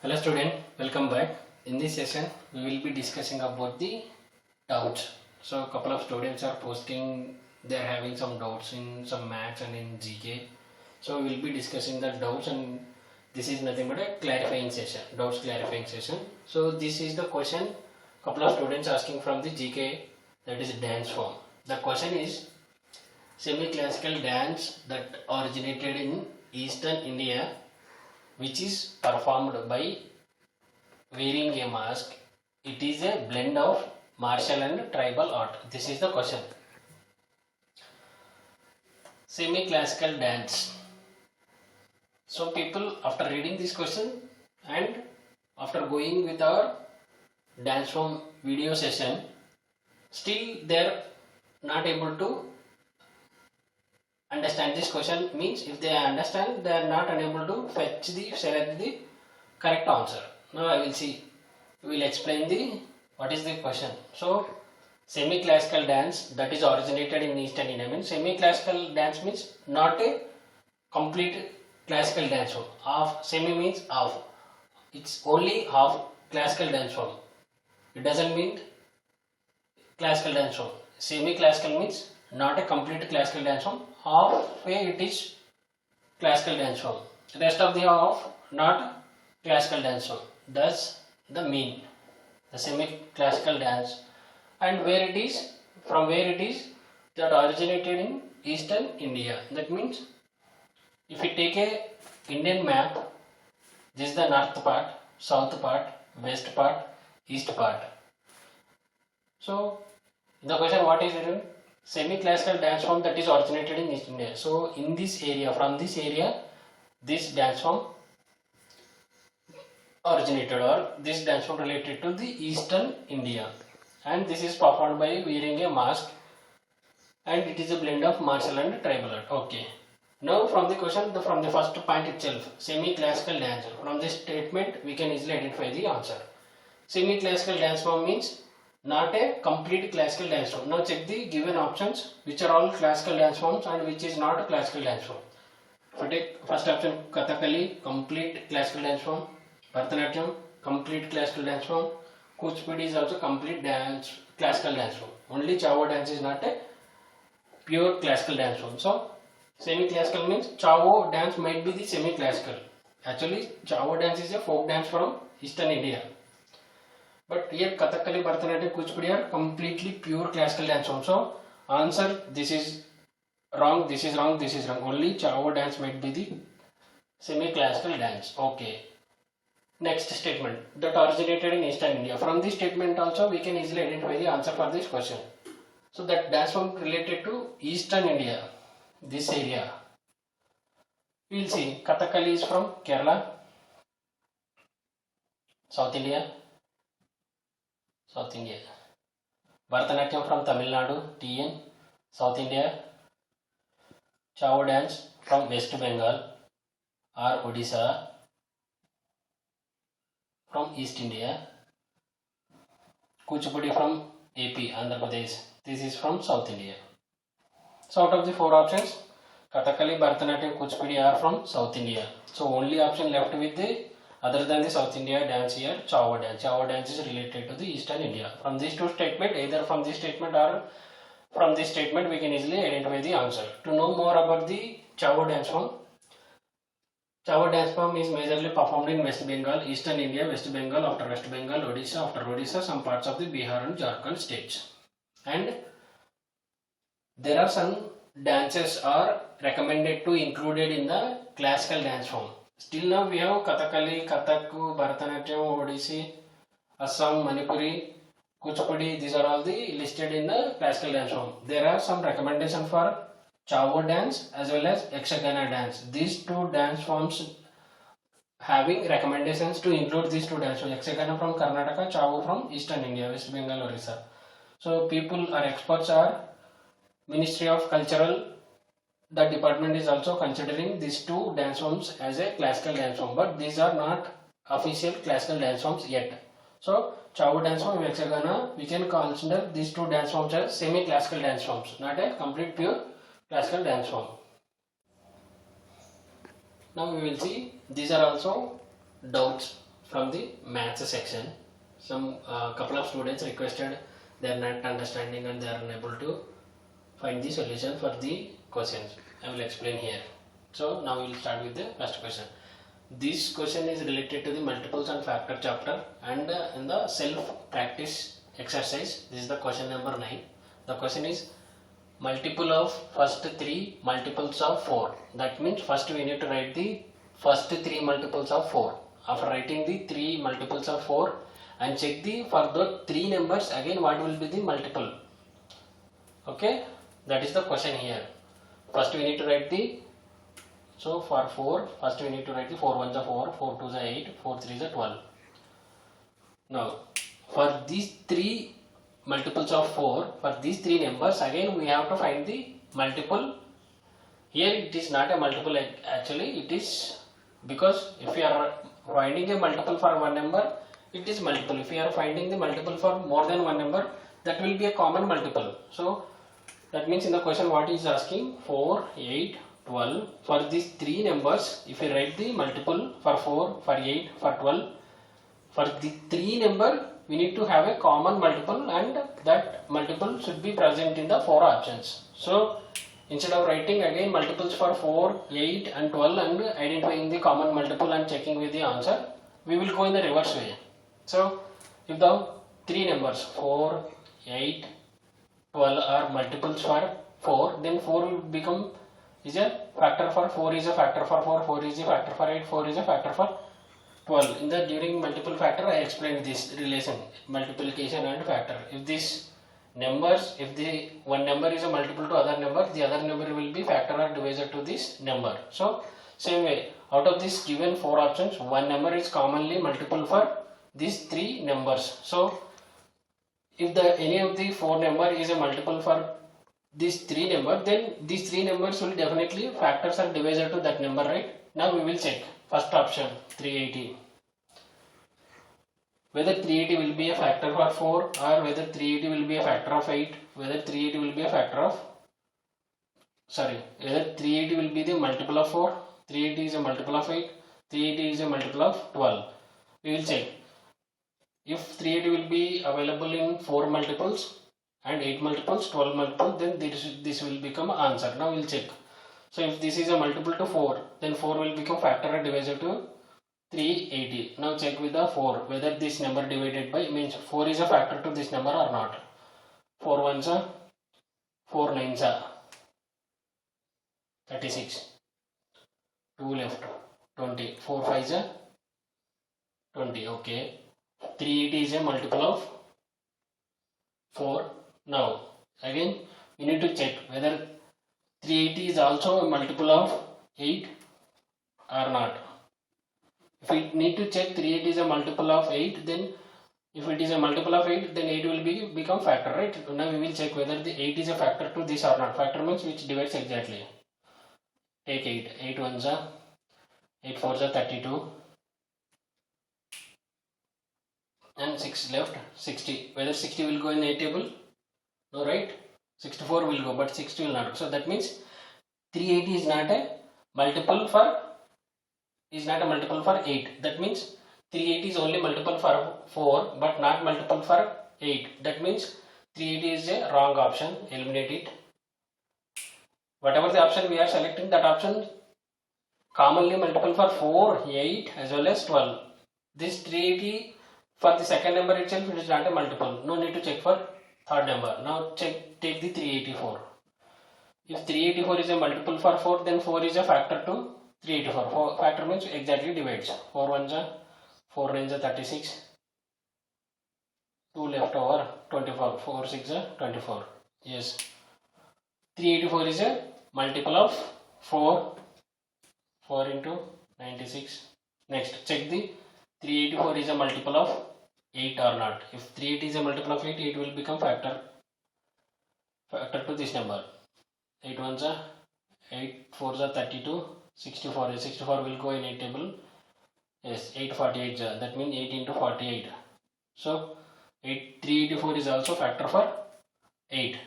Hello student, welcome back. In this session, we will be discussing about the doubts. So a couple of students are posting they are having some doubts in some maths and in GK. So we will be discussing the doubts, and this is nothing but a clarifying session, doubts clarifying session. So this is the question couple of students asking from the GK, that is dance form. The question is semi-classical dance that originated in Eastern India, which is performed by wearing a mask. It is a blend of martial and tribal art. This is the question. Semi-classical dance. So people, after reading this question and after going with our dance form video session, still they are not able to understand this question. Means if they understand, they are not unable to select the correct answer. Now I will see, we will explain the what is the question. So semi-classical dance that is originated in Eastern India means semi-classical dance means not a complete classical dance form. Half, semi means half. It's only half classical dance form. It doesn't mean classical dance form. Semi-classical means not a complete classical dance form. Halfway it is classical dance form. Rest of the half not classical dance form. Thus the mean, the semi-classical dance, and where it is, from where it is, that originated in Eastern India. That means if we take a Indian map, this is the north part, south part, west part, east part. So in the question, what is it? Semi-classical dance form that is originated in East India. So in this area, from this area, this dance form originated, or this dance form related to the Eastern India, and this is performed by wearing a mask, and it is a blend of martial and tribal art. Okay. Now from the question, from the first point itself, semi-classical dance. From this statement, we can easily identify the answer. Semi-classical dance form means not a complete classical dance form. Now check the given options, which are all classical dance forms and which is not a classical dance form. If I take first option, Kathakali, complete classical dance form. Bharatanatyam, complete classical dance form. Kuchipudi is also complete classical dance form. Only Chavo dance is not a pure classical dance form. So semi-classical means Chavo dance might be the semi-classical. Actually, Chavo dance is a folk dance from Eastern India. But here Kathakali, Bharatanatyam, Kuchipudi are completely pure classical dance form. So answer, this is wrong, this is wrong, this is wrong. Only Chavo dance might be the semi-classical dance. Okay. Next statement, that originated in Eastern India. From this statement also we can easily identify the answer for this question. So that dance form related to Eastern India, this area. We will see Kathakali is from Kerala, South India. Bharatanatyam from Tamil Nadu, TN, South India. Chavo dance from West Bengal or Odisha, from East India. Kuchipudi from AP, Andhra Pradesh. This is from South India. So out of the four options, Kathakali, Bharatanatyam, Kuchipudi are from South India. So only option left with the other than the South India dance here, Chavo dance. Chavo dance is related to the Eastern India. From these two statements, either from this statement or from this statement, we can easily identify the answer. To know more about the Chavo dance form, Chavo dance form is majorly performed in West Bengal, Eastern India, West Bengal, after West Bengal, Odisha, after Odisha, some parts of the Bihar and Jharkhand states. And there are some dances are recommended to included in the classical dance form. Still now we have Kathakali, Kathak, Bharatanatyam, Odissi, Assam, Manipuri, Kuchipudi. These are all the listed in the classical dance form. There are some recommendation for Chavo dance as well as Yakshagana dance. These two dance forms having recommendations to include these two dance forms. Yakshagana from Karnataka, Chavo from Eastern India, West Bengal, Orissa. So people or experts are Ministry of Cultural. The department is also considering these two dance forms as a classical dance form, but these are not official classical dance forms yet. So Chavo dance form, Yakshagana, we can consider these two dance forms as semi-classical dance forms, not a complete pure classical dance form. Now we will see, these are also doubts from the maths section. Some couple of students requested they are not understanding and they are unable to find the solution for the questions. I will explain here. So now we will start with the first question. This question is related to the multiples and factor chapter, and in the self practice exercise, this is the question number 9. The question is multiple of first 3 multiples of 4. That means first we need to write the first 3 multiples of 4. After writing the 3 multiples of 4 and check the for the 3 numbers, again what will be the multiple. Okay, that is the question here. First we need to write the, so for 4, first we need to write the 4 1s are 4, 4 2s are 8, 4 3s are 12. Now for these 3 multiples of 4, for these 3 numbers, again we have to find the multiple. Here it is not a multiple, actually it is, because if you are finding a multiple for one number, it is multiple. If you are finding the multiple for more than one number, that will be a common multiple. So that means in the question what is asking, 4, 8, 12. For these 3 numbers, if you write the multiple for 4, for 8, for 12, for the 3 number, we need to have a common multiple, and that multiple should be present in the 4 options. So instead of writing again multiples for 4, 8 and 12 and identifying the common multiple and checking with the answer, we will go in the reverse way. So if the 3 numbers 4, 8, 12 are multiples for 4, then 4 will become is a factor for 4 is a factor for 4, 4 is a factor for 8, 4 is a factor for 12. In the during multiple factor I explained this relation, multiplication and factor. If these numbers, if the one number is a multiple to other number, the other number will be factor or divisor to this number. So same way, out of this given 4 options, one number is commonly multiple for these 3 numbers. So if the any of the 4 number is a multiple for these 3 number, then these 3 numbers will definitely factors or divisor to that number, right? Now we will check. First option 380. Whether 380 will be a factor for 4 or whether 380 will be a factor of 8, whether 380 will be a factor of, whether 380 will be the multiple of 4, 380 is a multiple of 8, 380 is a multiple of 12. We will check. If 380 will be available in 4 multiples and 8 multiples, 12 multiples, then this will become answer. Now we will check. So if this is a multiple to 4, then 4 will become factor or divisor to 380. Now check with the 4 whether this number divided by means 4 is a factor to this number or not. 4 1s are 4 9s are 36. 2 left 20. 4 5s are 20. Okay. 380 is a multiple of 4. Now again we need to check whether 380 is also a multiple of 8 or not. If we need to check 380 is a multiple of 8, then if it is a multiple of 8, then 8 will become factor, right? Now we will check whether the 8 is a factor to this or not. Factor means which divides exactly. Take 8. 8 1s are 8 4s are 32. And 6 left 60. Whether 60 will go in a table? No, right? 64 will go, but 60 will not. So that means 380 is not a multiple for 8. That means 380 is only multiple for 4 but not multiple for 8. That means 380 is a wrong option. Eliminate it. Whatever the option we are selecting, that option commonly multiple for 4, 8 as well as 12. This 380 for the second number itself, it is not a multiple. No need to check for third number. Now take the 384. If 384 is a multiple for 4, then 4 is a factor to 384. Factor means exactly divides. 4 1s are 4 9s are 36. 2 left over 24. 4 6 are 24. Yes. 384 is a multiple of 4. 4 into 96. Next, check the 384 is a multiple of 8 or not. If 380 is a multiple of 8, it will become factor to this number. 8 1s are 8 4s are 32. 64 will go in a table. Yes, 848, that means 8 into 48. So 384 is also factor for 8.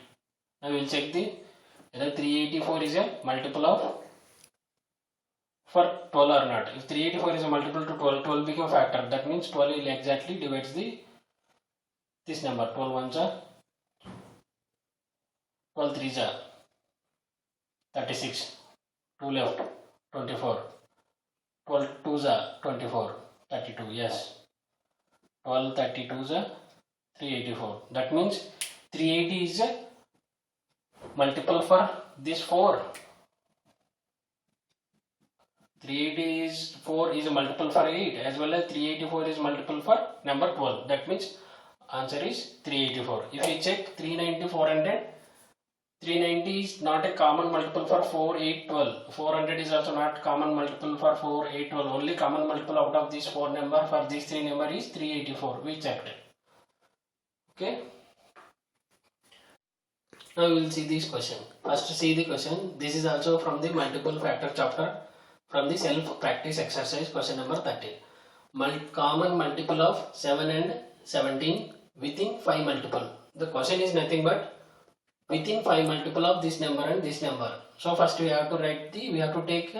Now we will check whether 384 is a multiple of for 12 or not. If 384 is a multiple to 12, 12 become a factor. That means 12 will exactly divides this number. 12 ones are 12 threes are 36. 2 left 24. 12 twos are 24. 32. Yes. 12 32s are 384. That means 380 is a multiple for this 4. 380 is 4 is a multiple for 8, as well as 384 is multiple for number 12. That means answer is 384. If you check 390, 400, 390 is not a common multiple for 4, 8, 12. 400 is also not common multiple for 4, 8, 12. Only common multiple out of these 4 number for these 3 number is 384. We checked. Okay. Now we will see this question. First see the question. This is also from the multiple factor chapter, from the self practice exercise, question number 13. Common multiple of 7 and 17 within 5 multiple. The question is nothing but within 5 multiple of this number and this number. So first we have to take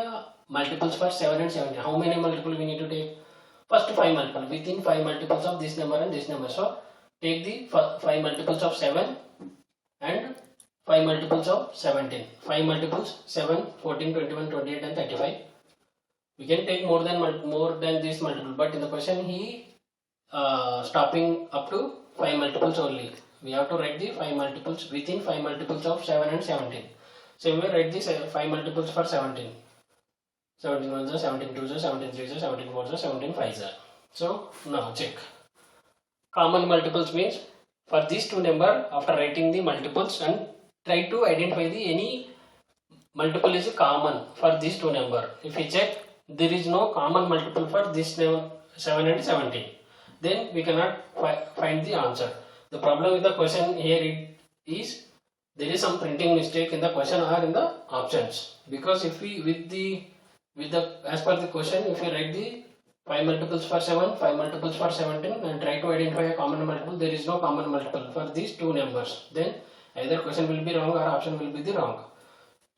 multiples for 7 and 17. How many multiple we need to take? First 5 multiple within 5 multiples of this number and this number. So take the 5 multiples of 7 and 5 multiples of 17. 5 multiples 7, 14, 21, 28 and 35. We can take more than this multiple, but in the question he stopping up to 5 multiples only. We have to write the 5 multiples within 5 multiples of 7 and 17. So we will write the 5 multiples for 17. 17 1s are 17 2s are 17 3s are 17 4s are 17 5s are. So now check. Common multiples means for these two number, after writing the multiples and try to identify any multiple is common for these two number. If we check, there is no common multiple for this 7 and 17. Then we cannot find the answer. The problem with the question here is there is some printing mistake in the question or in the options. Because if we as per the question, if we write the 5 multiples for 7, 5 multiples for 17 and try to identify a common multiple, there is no common multiple for these two numbers. Then either question will be wrong or option will be the wrong.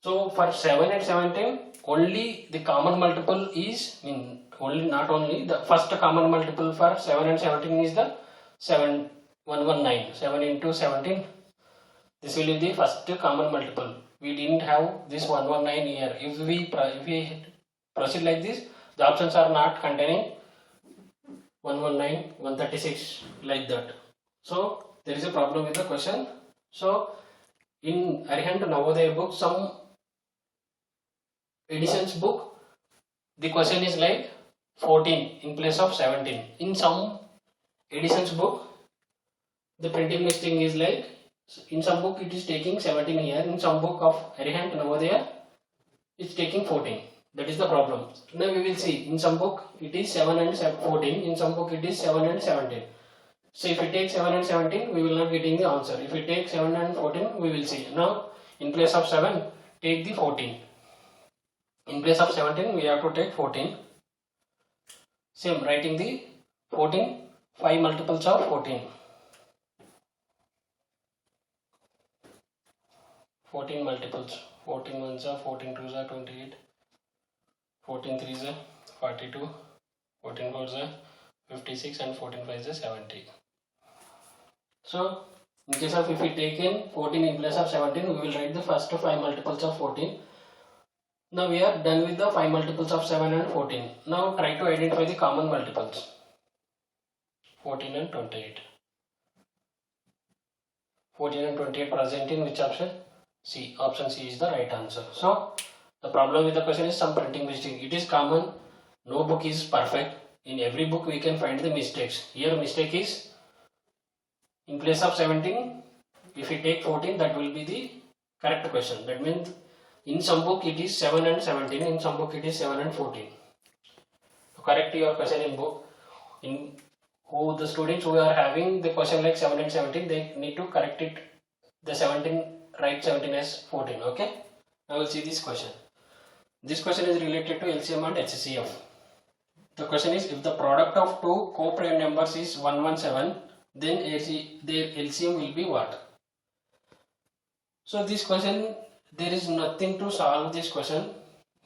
So for 7 and 17, only the common multiple is, not only the first common multiple for 7 and 17 is the 119. 7 into 17. This will be the first common multiple. We didn't have this 119 here. If we proceed like this, the options are not containing 119, 136 like that. So there is a problem with the question. So in Arihant Navodaya book, some editions book, the question is like 14 in place of 17. In some editions book, the printing mistake is like, in some book it is taking 17 here, in some book of Arihant Navodaya it's taking 14. That is the problem. Now we will see, in some book it is 7 and 14, in some book it is 7 and 17. So if we take 7 and 17, we will not getting the answer. If we take 7 and 14, we will see. Now in place of 7, take the 14. In place of 17, we have to take 14. Same, writing the 14, 5 multiples of 14. 14 multiples. 14 1s are 14 2s are 28. 14 3s are 42. 14 4s are 56 and 14 5s are 70. So in case of, if we take in 14 in place of 17, we will write the first 5 multiples of 14. Now we are done with the 5 multiples of 7 and 14. Now try to identify the common multiples. 14 and 28. 14 and 28 present in which option? C. Option C is the right answer. So the problem with the question is some printing mistake. It is common. No book is perfect. In every book we can find the mistakes. Here mistake is in place of 17. If we take 14, that will be the correct question. That means in some book it is 7 and 17. In some book it is 7 and 14. To correct your question in book, in who the students who are having the question like 7 and 17, they need to correct it. The 17, write 17 as 14. Okay. Now we'll see this question. This question is related to LCM and HCF. The question is, if the product of two co-prime numbers is 117, then their LCM will be what? So this question, there is nothing to solve this question.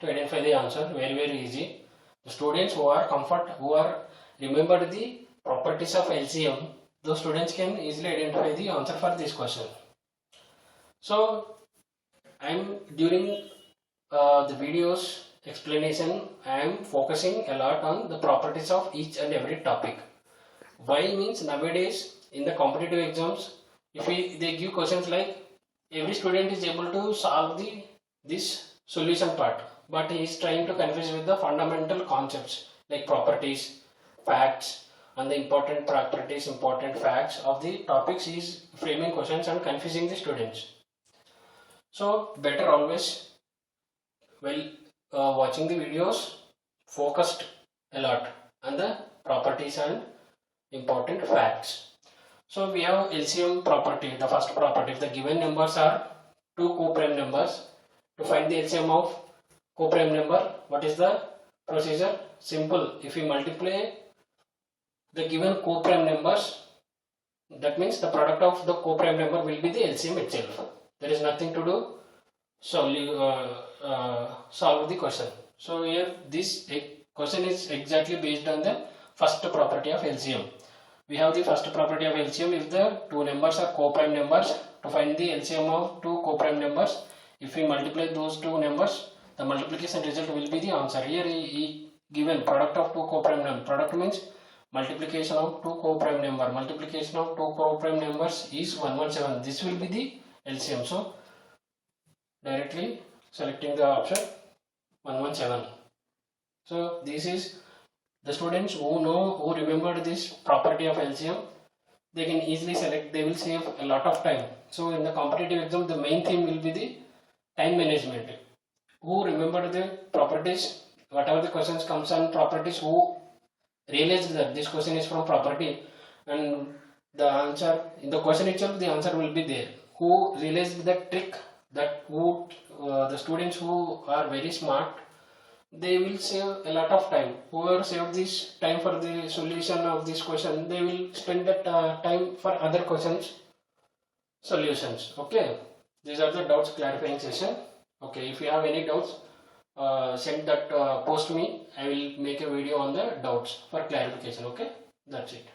to identify the answer. Very easy. The students who are remembered the properties of LCM, those students can easily identify the answer for this question. So during the videos explanation, I am focusing a lot on the properties of each and every topic. Why means nowadays in the competitive exams, if they give questions like every student is able to solve this solution part, but he is trying to confuse with the fundamental concepts like properties, facts, and the important properties, important facts of the topics. He is framing questions and confusing the students. So better always while watching the videos, focused a lot on the properties and important facts. So we have LCM property. The first property, if the given numbers are two co-prime numbers, to find the LCM of co-prime number, what is the procedure? Simple. If we multiply the given co-prime numbers, that means the product of the co-prime number will be the LCM itself. There is nothing to do. Solve the question. So here this question is exactly based on the first property of LCM. We have the first property of LCM. If the two numbers are co-prime numbers, to find the LCM of two co-prime numbers, if we multiply those two numbers, the multiplication result will be the answer. Here he given product of two co-prime numbers. Product means multiplication of two co-prime number. Multiplication of two co-prime numbers is 117. This will be the LCM. So directly selecting the option 117. So this is the students who remembered this property of LCM, they can easily select. They will save a lot of time. So in the competitive exam, the main theme will be the time management. Who remembered the properties, whatever the questions comes on properties, who realized that this question is from property, and the answer in the question itself, the answer will be there. Who realized that trick, that the students who are very smart, they will save a lot of time. Whoever saved this time for the solution of this question, they will spend that time for other questions solutions. Okay, these are the doubts clarifying session. Okay, if you have any doubts, send that post me. I will make a video on the doubts for clarification. Okay, that's it.